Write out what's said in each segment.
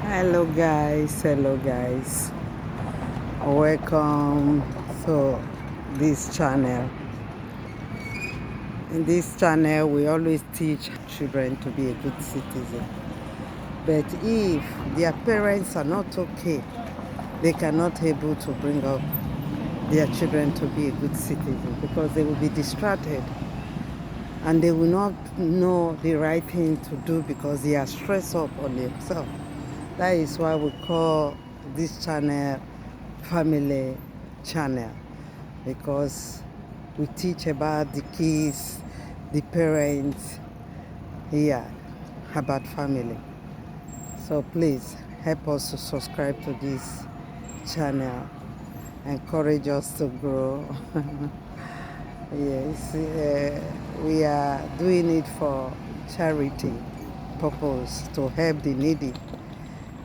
Hello guys, welcome to this channel. In this channel we always teach children to be a good citizen, but if their parents are not okay, they cannot able to bring up their children to be a good citizen because they will be distracted and they will not know the right thing to do because they are stressed up on themselves. That is why we call this channel family channel, because we teach about the kids, the parents here, about family. So please help us to subscribe to this channel, encourage us to grow. Yes, we are doing it for charity purpose, to help the needy.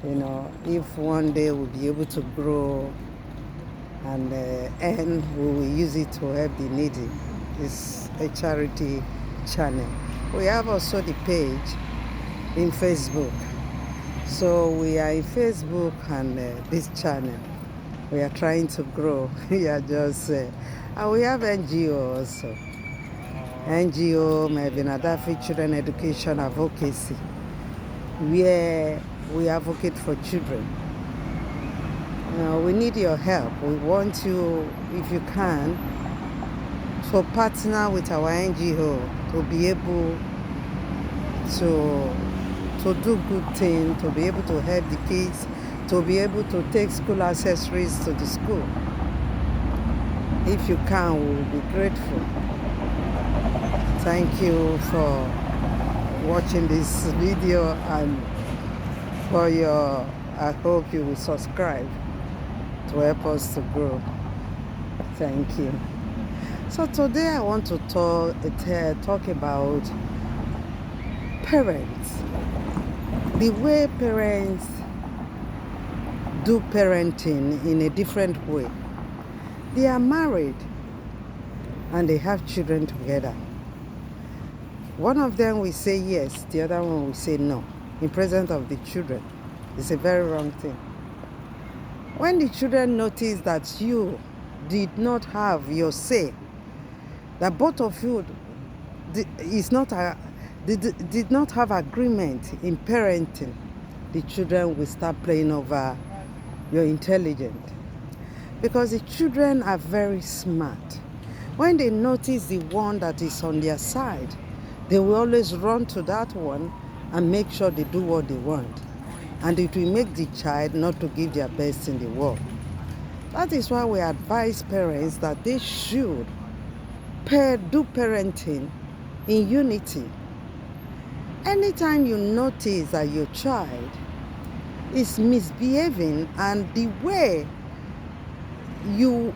If one day we'll be able to grow and we will use it to help the needy. It's a charity channel. We have also the page in Facebook. So we are in Facebook and this channel. We are trying to grow. We are just, and we have NGO also. NGO, Melvin Adafi Children Education Advocacy, where we advocate for children. We need your help. We want you, if you can, to partner with our NGO to be able to do good things, to be able to help the kids, to be able to take school accessories to the school. If you can, we will be grateful. Thank you for watching this video, and I hope you will subscribe to help us to grow. Thank you. So today I want to talk about parents. The way parents do parenting in a different way. They are married and they have children together. One of them will say yes, the other one will say no in presence of the children. It's a very wrong thing. When the children notice that you did not have your say, that both of you did not have agreement in parenting, the children will start playing over your intelligence. Because the children are very smart. When they notice the one that is on their side, they will always run to that one and make sure they do what they want. And it will make the child not to give their best in the world. That is why we advise parents that they should do parenting in unity. Anytime you notice that your child is misbehaving and the way you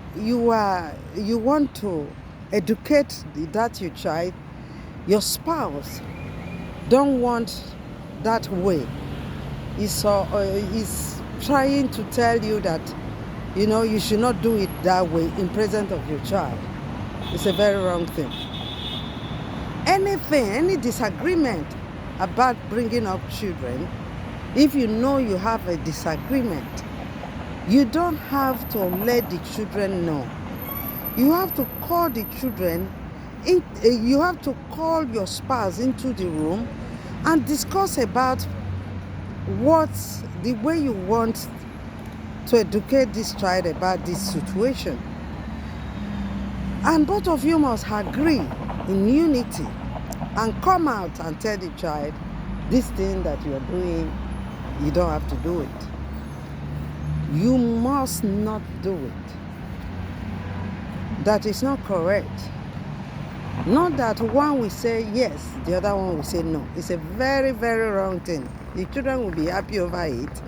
want to educate that your child, your spouse don't want that way, is trying to tell you that you should not do it that way in presence of your child. It's a very wrong thing. Any disagreement about bringing up children, if you know you have a disagreement, you don't have to let the children know. You have to call the children you have to call your spouse into the room and discuss about the way you want to educate this child about this situation. And both of you must agree in unity and come out and tell the child, this thing that you're doing, you don't have to do it. You must not do it. That is not correct. Not that one will say yes, the other one will say no. It's a very, very wrong thing. The children will be happy over it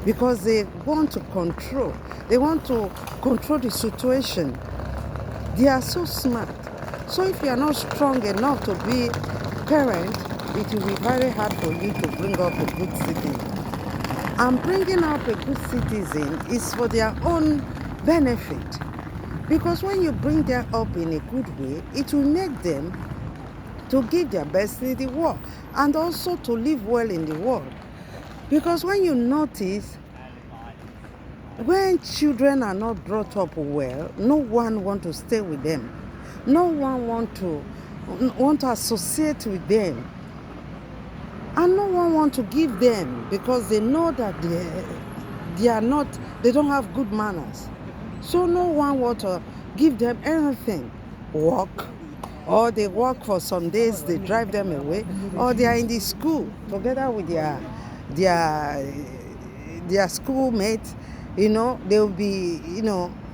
because they want to control. They want to control the situation. They are so smart. So if you are not strong enough to be parent, it will be very hard for you to bring up a good citizen. And bringing up a good citizen is for their own benefit. Because when you bring them up in a good way, it will make them to give their best in the world and also to live well in the world. Because when you notice, when children are not brought up well, no one want to stay with them. No one want to associate with them. And no one want to give them because they know that they don't have good manners. So no one want to give them anything. Work. Or they work for some days, they drive them away. Or they are in the school together with their schoolmates. They will be,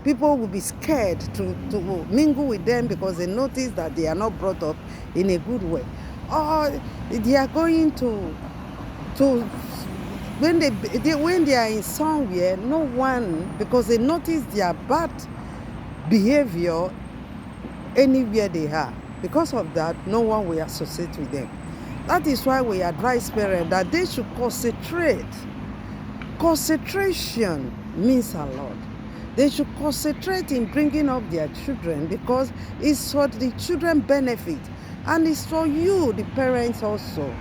people will be scared to mingle with them because they notice that they are not brought up in a good way. Or they are going to when they are in somewhere, no one, because they notice their bad behavior anywhere they are. Because of that, no one will associate with them. That is why we advise parents that they should concentrate. Concentration means a lot. They should concentrate in bringing up their children because it's for the children benefit, and it's for you, the parents, also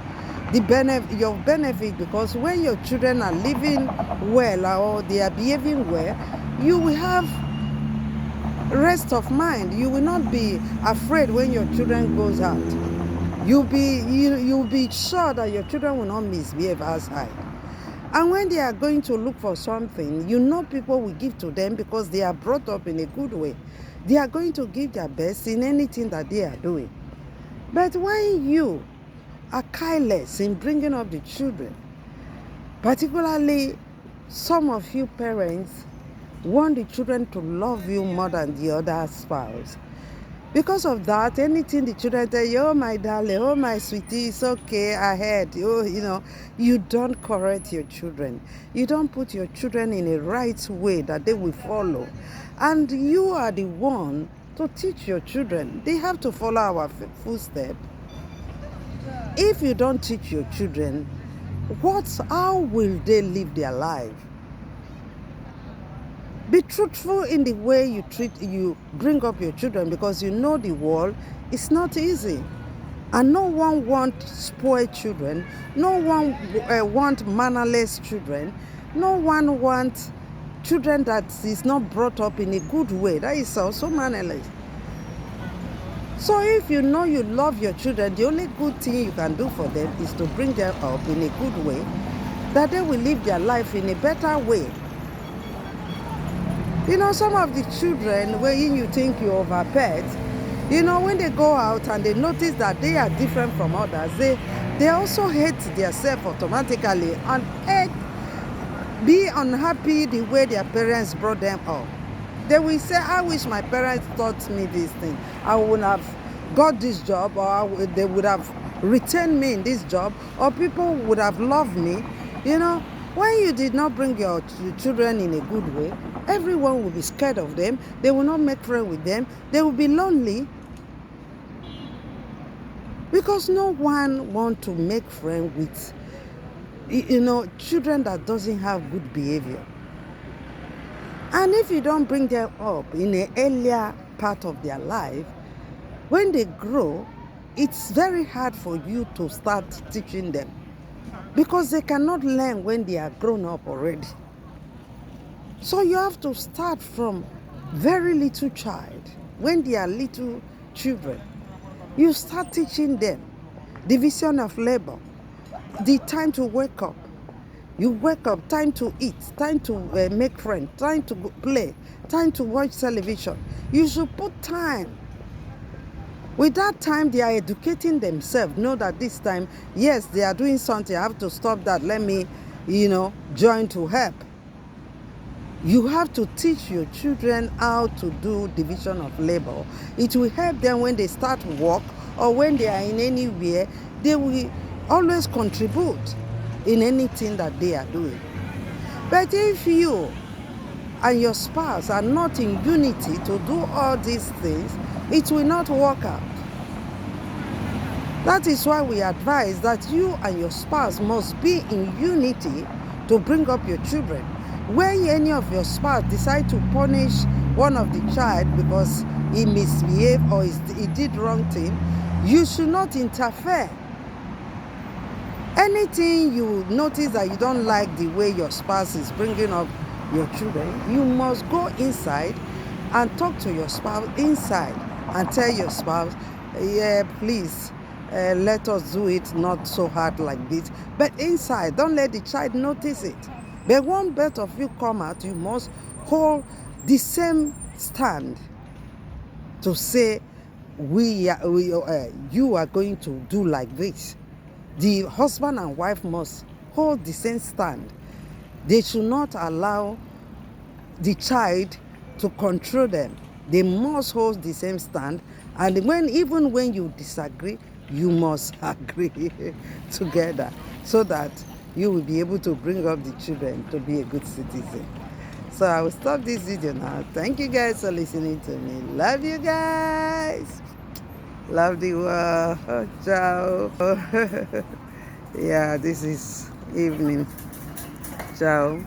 your benefit, because when your children are living well or they are behaving well, you will have rest of mind. You will not be afraid when your children goes out. You'll be sure that your children will not misbehave outside. And when they are going to look for something, people will give to them because they are brought up in a good way. They are going to give their best in anything that they are doing. But when you are careless in bringing up the children, particularly some of you parents want the children to love you more than the other spouse. Because of that, anything the children tell you, oh my darling, oh my sweetie, it's okay, I heard. You don't correct your children. You don't put your children in a right way that they will follow. And you are the one to teach your children. They have to follow our footsteps. If you don't teach your children, how will they live their life? Be truthful in the way you bring up your children, because the world is not easy. And no one wants spoiled children. No one wants mannerless children. No one wants children that is not brought up in a good way. That is also mannerless. So if you love your children, the only good thing you can do for them is to bring them up in a good way, that they will live their life in a better way. Some of the children, when you think you overpet, when they go out and they notice that they are different from others, they also hate themselves automatically and be unhappy the way their parents brought them up. They will say, I wish my parents taught me this thing. I would have got this job, or they would have retained me in this job, or people would have loved me. When you did not bring your children in a good way, everyone will be scared of them. They will not make friends with them. They will be lonely. Because no one wants to make friends with, children that doesn't have good behavior. And if you don't bring them up in an earlier part of their life, when they grow, it's very hard for you to start teaching them, because they cannot learn when they are grown up already. So you have to start from very little child. When they are little children, you start teaching them division of labor, the time to wake up. You wake up, time to eat, time to make friends, time to play, time to watch television. You should put time. With that time, they are educating themselves. Know that this time, yes, they are doing something. I have to stop that. Let me, join to help. You have to teach your children how to do division of labor. It will help them when they start work or when they are in anywhere. They will always contribute in anything that they are doing. But if you and your spouse are not in unity to do all these things, it will not work out. That is why we advise that you and your spouse must be in unity to bring up your children. When any of your spouse decide to punish one of the child because he misbehaved or he did wrong thing, you should not interfere. Anything you notice that you don't like the way your spouse is bringing up your children, you must go inside and talk to your spouse inside and tell your spouse, yeah, please, let us do it not so hard like this. But inside, don't let the child notice it. But when both of you come out, you must hold the same stand to say, you are going to do like this. The husband and wife must hold the same stand. They should not allow the child to control them. They must hold the same stand, and even when you disagree, you must agree together so that you will be able to bring up the children to be a good citizen. So I will stop this video now. Thank you guys for listening to me. Love you guys. Love the world. Ciao. Yeah, this is evening. Ciao.